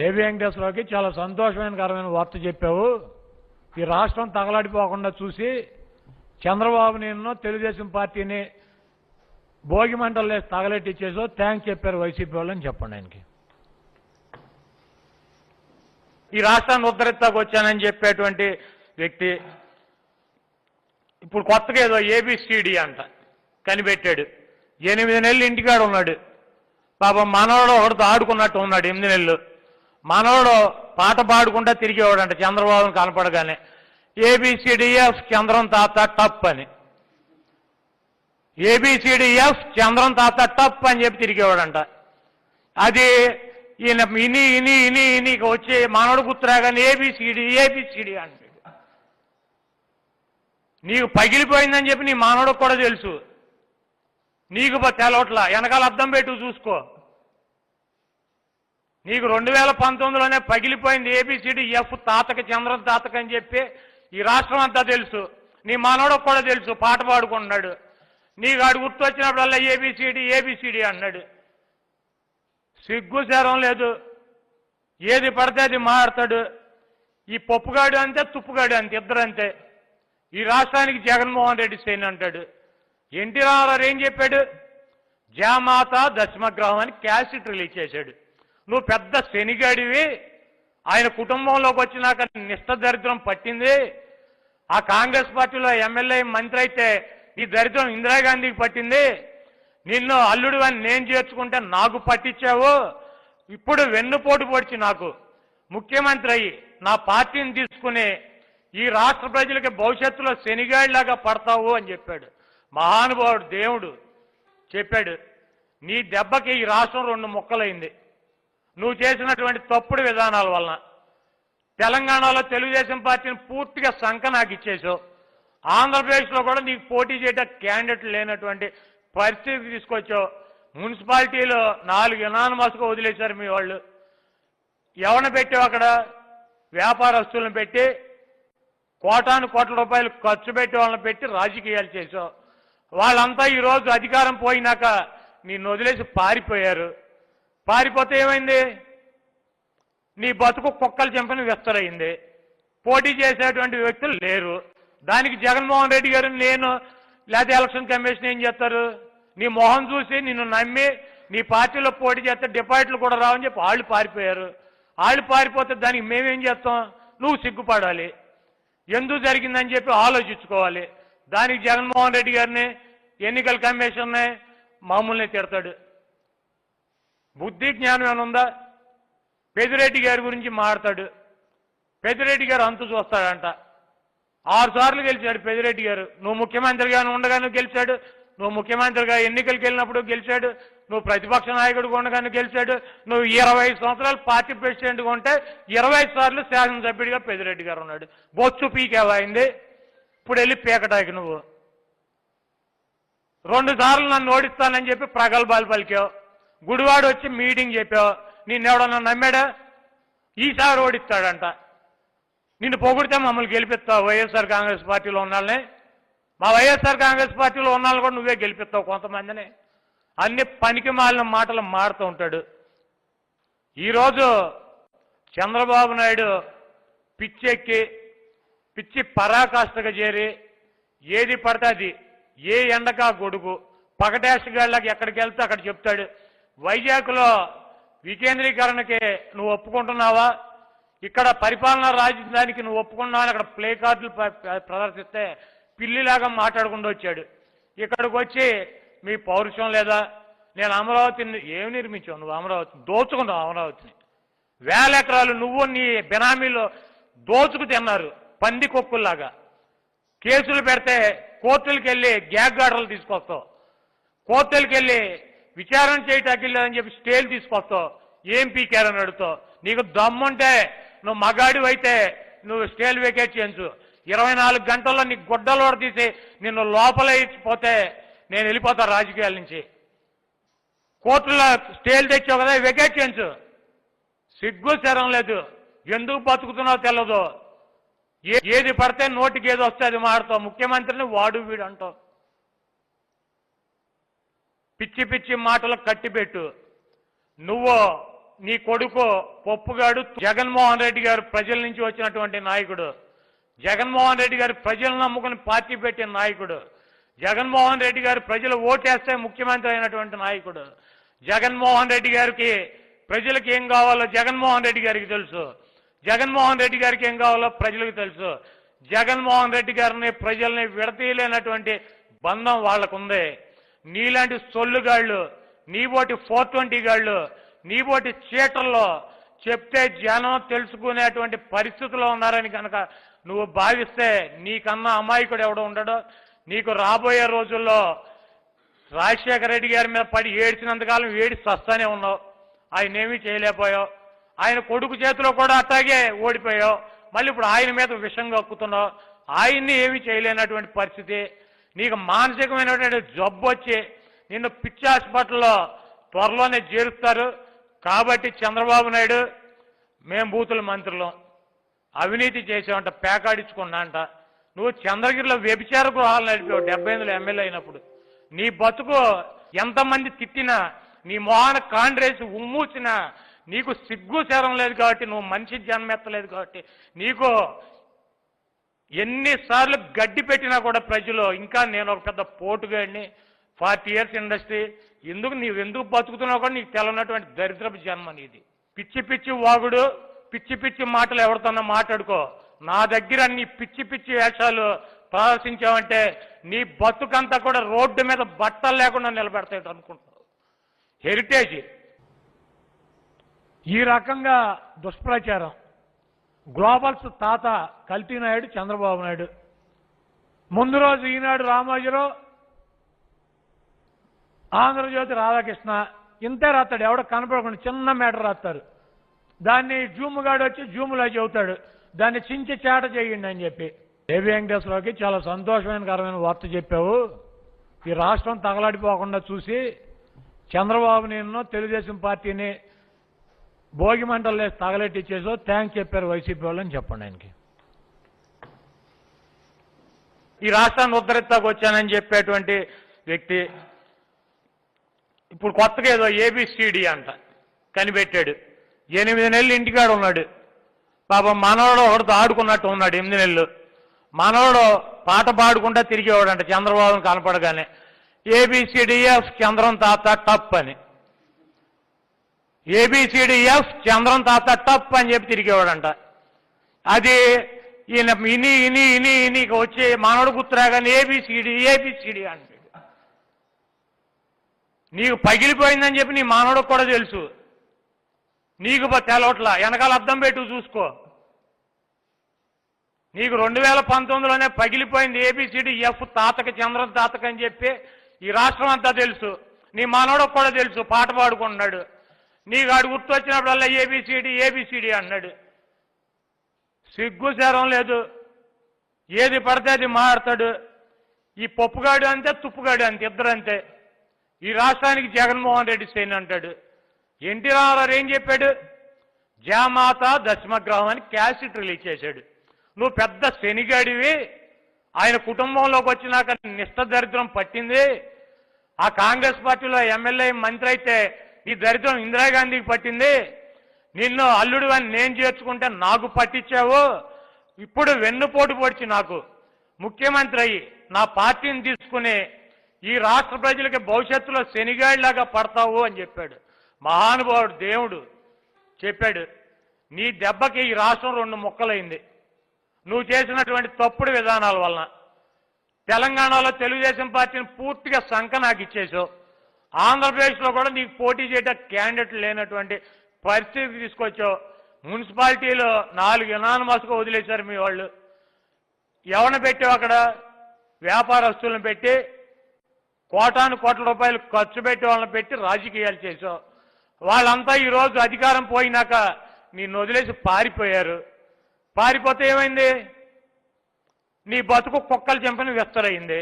ఏవి వెంకటేశ్వరరావుకి చాలా సంతోషకరమైన వార్త చెప్పావు. ఈ రాష్ట్రం తగలడిపోకుండా చూసి చంద్రబాబు నేను తెలుగుదేశం పార్టీని భోగి మంటలు వేసి తగలెట్టిచ్చేసో థ్యాంక్స్ చెప్పారు వైసీపీ వాళ్ళని చెప్పండి ఆయనకి. ఈ రాష్ట్రాన్ని ఉద్ధరిస్తాకు వచ్చానని చెప్పేటువంటి వ్యక్తి ఇప్పుడు కొత్తగా ఏదో ఏబిసిడి అంట కనిపెట్టాడు. 8 నెలలు ఇంటికాడ ఉన్నాడు. పాపం మనవడు ఒకటితో ఆడుకున్నట్టు ఉన్నాడు 8 నెలలు. మనవడు పాట పాడుకుంటా తిరిగేవాడంట చంద్రబాబును కనపడగానే. ఏబిసిడిఎఫ్ చంద్రం తాత టప్ అని, ఏబిసిడిఎఫ్ చంద్రం తాత టప్ అని చెప్పి తిరిగేవాడంట. అది ఈయన ఇని ఇని ఇని ఇని వచ్చి మనవడు గుర్తురాగానే ఏబిసిడి అంటాడు. నీకు పగిలిపోయిందని చెప్పి నీ మానవుడికి కూడా తెలుసు. నీకు తెలవట్లా, వెనకాల అద్దం పెట్టు చూసుకో. నీకు 2019లోనే పగిలిపోయింది ఏబిసిడి ఎఫ్ తాతకి చంద్రం తాతకి అని చెప్పి ఈ రాష్ట్రం అంతా తెలుసు. నీ మానవుడికి కూడా తెలుసు, పాట పాడుకుంటున్నాడు. నీకు ఆడు గుర్తు వచ్చినప్పుడల్లా ఏబిసిడి అన్నాడు. సిగ్గు శరం లేదు, ఏది పడితే అది మాట్లాడతాడు. ఈ పప్పుగాడు అంతే, తుప్పుగాడు అంతే, ఇద్దరు అంతే. ఈ రాష్ట్రానికి జగన్మోహన్ రెడ్డి సైన్ అంటాడు. ఎన్టీ రామారావు ఏం చెప్పాడు? జామాత దశమగ్రహం అని క్యాసెట్ రిలీజ్ చేశాడు. నువ్వు పెద్ద శనిగాడివి, ఆయన కుటుంబంలోకి వచ్చినాక నిష్ఠ దరిద్రం పట్టింది. ఆ కాంగ్రెస్ పార్టీలో ఎమ్మెల్యే మంత్రి అయితే ఈ దరిద్రం ఇందిరాగాంధీకి పట్టింది. నిన్ను అల్లుడు అని నేను చేర్చుకుంటే నాకు పట్టించావు. ఇప్పుడు వెన్నుపోటు పొడిచి నాకు ముఖ్యమంత్రి అయ్యి నా పార్టీని తీసుకుని ఈ రాష్ట్ర ప్రజలకి భవిష్యత్తులో శనిగాడిలాగా పడతావు అని చెప్పాడు. మహానుభావుడు దేవుడు చెప్పాడు. నీ దెబ్బకి ఈ రాష్ట్రం 2 ముక్కలైంది. నువ్వు చేసినటువంటి తప్పుడు విధానాల వలన తెలంగాణలో తెలుగుదేశం పార్టీని పూర్తిగా సంక నాకు ఇచ్చేసావు. ఆంధ్రప్రదేశ్లో కూడా నీకు పోటీ చేయడం క్యాండిడేట్ లేనటువంటి పరిస్థితి తీసుకొచ్చావు. మున్సిపాలిటీలో 4 ఎనానమస్గా వదిలేశారు మీ వాళ్ళు. ఎవరిని పెట్టావు అక్కడ? వ్యాపారస్తులను పెట్టి కోట్ల రూపాయలు ఖర్చు పెట్టి వాళ్ళని పెట్టి రాజకీయాలు చేశావు. వాళ్ళంతా ఈరోజు అధికారం పోయినాక నిన్ను వదిలేసి పారిపోయారు. పారిపోతే ఏమైంది? నీ బతుకు కుక్కలు చెంపని విస్తరైంది. పోటీ చేసేటువంటి వ్యక్తులు లేరు. దానికి జగన్మోహన్ రెడ్డి గారు నేను లేదా ఎలక్షన్ కమిషన్ ఏం చేస్తారు? నీ మొహం చూసి నిన్ను నమ్మి నీ పార్టీలో పోటీ చేస్తే డిపాజిట్లు కూడా రావని చెప్పి వాళ్ళు పారిపోయారు. వాళ్ళు పారిపోతే దానికి మేమేం చేస్తాం? నువ్వు సిగ్గుపడాలి. ఎందుకు జరిగిందని చెప్పి ఆలోచించుకోవాలి. దానికి జగన్మోహన్ రెడ్డి గారిని ఎన్నికల కమిషన్ని మామూలునే తిడతాడు. బుద్ధి జ్ఞానం ఏమైనా ఉందా? పెద్దిరెడ్డి గారి గురించి మాట్లాడతాడు. పెద్దిరెడ్డి గారు అంతు చూస్తాడంట. 6 సార్లు గెలిచాడు పెద్దిరెడ్డి గారు. నువ్వు ముఖ్యమంత్రిగాను ఉండగానే గెలిచాడు. నువ్వు ముఖ్యమంత్రిగా ఎన్నికలకు వెళ్ళినప్పుడు గెలిచాడు. నువ్వు ప్రతిపక్ష నాయకుడిగా ఉండగానే గెలిచాడు. నువ్వు 25 సంవత్సరాలు పార్టీ ప్రెసిడెంట్గా ఉంటే 25 సార్లు శాసనసభ్యుడిగా పెద్దిరెడ్డి గారు ఉన్నాడు. బొచ్చు పీకేవాయింది. ఇప్పుడు వెళ్ళి పీకటాకి నువ్వు 2 సార్లు నన్ను ఓడిస్తానని చెప్పి ప్రగల్భాలు పలికావు. గుడివాడు వచ్చి మీటింగ్ చెప్పావు. నిన్నెవడన్నా నమ్మాడా? ఈసారి ఓడిస్తాడంట. నిన్ను పొగిడితే మమ్మల్ని గెలిపిస్తావు వైఎస్ఆర్ కాంగ్రెస్ పార్టీలో ఉన్నాళ్ళని. మా వైఎస్ఆర్ కాంగ్రెస్ పార్టీలో ఉన్నాళ్ళు కూడా నువ్వే గెలిపిస్తావు కొంతమందిని. అన్ని పనికి మాలిన మాటలు మాడుతూ ఉంటాడు. ఈరోజు చంద్రబాబు నాయుడు పిచ్చెక్కి పిచ్చి పరాకాష్ఠగా చేరి ఏది పడితే అది, ఏ ఎండకా గొడుగు పగటేషగాళ్ళకి ఎక్కడికి వెళ్తే అక్కడ చెప్తాడు. వైజాగ్లో వికేంద్రీకరణకి నువ్వు ఒప్పుకుంటున్నావా? ఇక్కడ పరిపాలనా రాజధానికి నువ్వు ఒప్పుకున్నావా? అక్కడ ప్లే కార్డులు ప్రదర్శిస్తే పిల్లిలాగా మాట్లాడుకుంటూ వచ్చాడు. ఇక్కడికి వచ్చి మీ పౌరుషం లేదా? నేను అమరావతిని ఏమి నిర్మించావు? నువ్వు అమరావతిని దోచుకున్నావు. అమరావతిని 1000 ఎకరాలు నువ్వు నీ బినామీలో దోచుకు తిన్నారు పంది కొక్కుల్లాగా. కేసులు పెడితే కోర్టులకు వెళ్ళి గ్యాగ్ ఆర్డర్లు తీసుకొస్తావు. కోర్టులకు వెళ్ళి విచారణ చేయటానికి లేదని చెప్పి స్టేలు తీసుకొస్తావు. ఏం పీకారని అడుగుతావు. నీకు దమ్ముంటే నువ్వు మగాడివి అయితే నువ్వు స్టేలు వెకేట్ చేయించు. 24 గంటల్లో నీకు గుడ్డలు తీసి నిన్ను లోపల ఇచ్చిపోతే నేను వెళ్ళిపోతా రాజకీయాల నుంచి. కోర్టులో స్టేలు తెచ్చావు కదా, వెకేట్ చేయించు. సిగ్గు శరం లేదు. ఎందుకు బతుకుతున్నావు తెలదు. ఏది పడితే నోటికి ఏది వస్తే అది మాడతావు. ముఖ్యమంత్రిని వాడు వీడు అంటావు. పిచ్చి పిచ్చి మాటలకు కట్టిపెట్టు. నువ్వు నీ కొడుకు పప్పుగాడు జగన్మోహన్ రెడ్డి గారు ప్రజల నుంచి వచ్చినటువంటి నాయకుడు. జగన్మోహన్ రెడ్డి గారు ప్రజలను నమ్ముకుని పార్టీ పెట్టిన నాయకుడు. జగన్మోహన్ రెడ్డి గారు ప్రజలు ఓటేస్తే ముఖ్యమంత్రి అయినటువంటి నాయకుడు. జగన్మోహన్ రెడ్డి గారికి ప్రజలకు ఏం కావాలో జగన్మోహన్ రెడ్డి గారికి తెలుసు. జగన్మోహన్ రెడ్డి గారికి ఏం కావాలో ప్రజలకు తెలుసు. జగన్మోహన్ రెడ్డి గారిని ప్రజల్ని విడతీయలేనటువంటి బంధం వాళ్లకుంది. నీలాంటి సొల్లుగాళ్ళు, నీబోటి 420 గాళ్ళు, నీబోటి చీటల్లో చెప్తే జనం తెలుసుకునేటువంటి పరిస్థితుల్లో ఉన్నారని కనుక నువ్వు భావిస్తే నీకన్నా అమాయకుడు ఎవడో ఉండడో. నీకు రాబోయే రోజుల్లో రాజశేఖర రెడ్డి గారి మీద పడి ఏడ్చినంతకాలం ఏడి సస్తానే ఉన్నావు. ఆయన ఏమీ చేయలేకపోయావు. ఆయన కొడుకు చేతిలో కూడా అట్లాగే ఓడిపోయావు. మళ్ళీ ఇప్పుడు ఆయన మీద విషం కక్కుతున్నావు. ఆయన్ని ఏమీ చేయలేనటువంటి పరిస్థితి. నీకు మానసికమైనటువంటి జబ్బు వచ్చి నిన్ను పిచ్చి హాస్పిటల్లో త్వరలోనే చేరుస్తారు. కాబట్టి చంద్రబాబు నాయుడు, మేము బూతుల మంత్రులం, అవినీతి చేసావంట, పేకాడించుకున్నా అంట. నువ్వు చంద్రగిరిలో వ్యభిచార గృహాలు నడిపావు 78లో ఎమ్మెల్యే అయినప్పుడు. నీ బతుకు ఎంతమంది తిట్టినా, నీ మొహాన కాండ్రేసి ఉమ్మూసినా నీకు సిగ్గు శరం లేదు కాబట్టి, నువ్వు మనిషి జన్మెత్తలేదు కాబట్టి, నీకు ఎన్నిసార్లు గడ్డి పెట్టినా కూడా ప్రజలు ఇంకా నేను ఒక పెద్ద పోటుగాడిని, 40 years ఇండస్ట్రీ, నీవెందుకు బతుకుతున్నావు కూడా నీకు తెలవనటువంటి దరిద్రపు జన్మ నీది. పిచ్చి పిచ్చి వాగుడు, పిచ్చి పిచ్చి మాటలు ఎవరితోన్నా మాట్లాడుకో. నా దగ్గర నీ పిచ్చి పిచ్చి వేషాలు ప్రదర్శించావంటే నీ బతుకంతా కూడా రోడ్డు మీద బట్టలు లేకుండా నిలబెడతాడు అనుకుంటున్నావు. హెరిటేజ్ ఈ రకంగా దుష్ప్రచారం. గ్లోబల్స్ తాత కల్తీ నాయుడు చంద్రబాబు నాయుడు. ముందు రోజు ఈనాడు రామోజీరావు, ఆంధ్రజ్యోతి రాధాకృష్ణ ఇంతే రాస్తాడు. ఎవడో కనపడకుండా చిన్న మేటర్ రాస్తారు. దాన్ని జూముగాడు వచ్చి జూములో చెబుతాడు, దాన్ని చించి చేట చేయండి అని చెప్పి. దేవి వెంకటేశ్వరరావుకి చాలా సంతోషకరమైన వార్త చెప్పావు. ఈ రాష్ట్రం తగలాడిపోకుండా చూసి చంద్రబాబు నిన్ను తెలుగుదేశం పార్టీని భోగి మంటలు వేసి తగలెట్టిచ్చేసో థ్యాంక్స్ చెప్పారు వైసీపీ వాళ్ళని చెప్పండి ఆయనకి. ఈ రాష్ట్రాన్ని ఉద్ధరిస్తాకు వచ్చానని చెప్పేటువంటి వ్యక్తి ఇప్పుడు కొత్తగా ఏదో ఏబిసిడి అంట కనిపెట్టాడు. 8 నెలలు ఇంటికాడ ఉన్నాడు. పాపం మనవడు ఒకటితో ఆడుకున్నట్టు ఉన్నాడు 8 నెలలు. మనవడు పాట పాడుకుంటా తిరిగేవాడంట చంద్రబాబును కనపడగానే. ఏబిసిడిఎఫ్ చంద్రం తాత టప్ అని, ఏబిసిడిఎఫ్ చంద్రం తాత టప్ అని చెప్పి తిరిగేవాడంట. అది ఈయన ఇని ఇని ఇని ఇని వచ్చి మనవడు గుర్తురాగానే ఏబిసిడి అంటాడు. నీకు పగిలిపోయిందని చెప్పి నీ మానవుడికి కూడా తెలుసు. నీకు తెలవట్లా, వెనకాల అద్దం పెట్టు చూసుకో. నీకు 2019లోనే పగిలిపోయింది ఏబిసిడిఎఫ్ తాతకి చంద్రం తాతకి అని చెప్పి ఈ రాష్ట్రం అంతా తెలుసు. నీ మానవుడికి కూడా తెలుసు, పాట పాడుకుంటున్నాడు. నీకు ఆడు గుర్తు వచ్చినప్పుడల్లా ఏబిసిడి అన్నాడు. సిగ్గు శరం లేదు. ఏది పడితే అది మాట్లాడతాడు. ఈ పప్పుగాడు అంతే, తుప్పుగాడు అంతే, ఇద్దరు అంతే. ఈ రాష్ట్రానికి జగన్మోహన్ రెడ్డి సేన అంటాడు. ఎన్టీ రామారావు ఏం చెప్పాడు? జామాత దశమగ్రహం అని క్యాసెట్ రిలీజ్ చేశాడు. నువ్వు పెద్ద శనిగాడివి, ఆయన కుటుంబంలోకి వచ్చినాక నిష్ఠ దరిద్రం పట్టింది. ఆ కాంగ్రెస్ పార్టీలో ఎమ్మెల్యే మంత్రి అయితే ఈ దరిద్రం ఇందిరాగాంధీకి పట్టింది. నిన్ను అల్లుడు అని నేను చేర్చుకుంటే నాకు పట్టించావు. ఇప్పుడు వెన్నుపోటు పొడిచి నాకు ముఖ్యమంత్రి అయ్యి నా పార్టీని తీసుకుని ఈ రాష్ట్ర ప్రజలకి భవిష్యత్తులో శనిగాడిలాగా పడతావు అని చెప్పాడు. మహానుభావుడు దేవుడు చెప్పాడు. నీ దెబ్బకి ఈ రాష్ట్రం 2 ముక్కలైంది. నువ్వు చేసినటువంటి తప్పుడు విధానాల వలన. తెలంగాణలో తెలుగుదేశం పార్టీని పూర్తిగా సంఖ నాకు ఇచ్చేసావు. ఆంధ్రప్రదేశ్లో కూడా నీకు పోటీ చేయడం క్యాండిడేట్ లేనటువంటి పరిస్థితి తీసుకొచ్చావు. మున్సిపాలిటీలో 4 ఎనానమస్గా వదిలేశారు మీ వాళ్ళు. ఎవరిని పెట్టావు అక్కడ? వ్యాపారస్తులను పెట్టి కోటాను కోట్ల రూపాయలు ఖర్చు పెట్టి వాళ్ళని పెట్టి రాజకీయాలు చేశావు. వాళ్ళంతా ఈరోజు అధికారం పోయినాక నిన్ను వదిలేసి పారిపోయారు. పారిపోతే ఏమైంది? నీ బతుకు కుక్కలు చెంపని విస్తరైంది.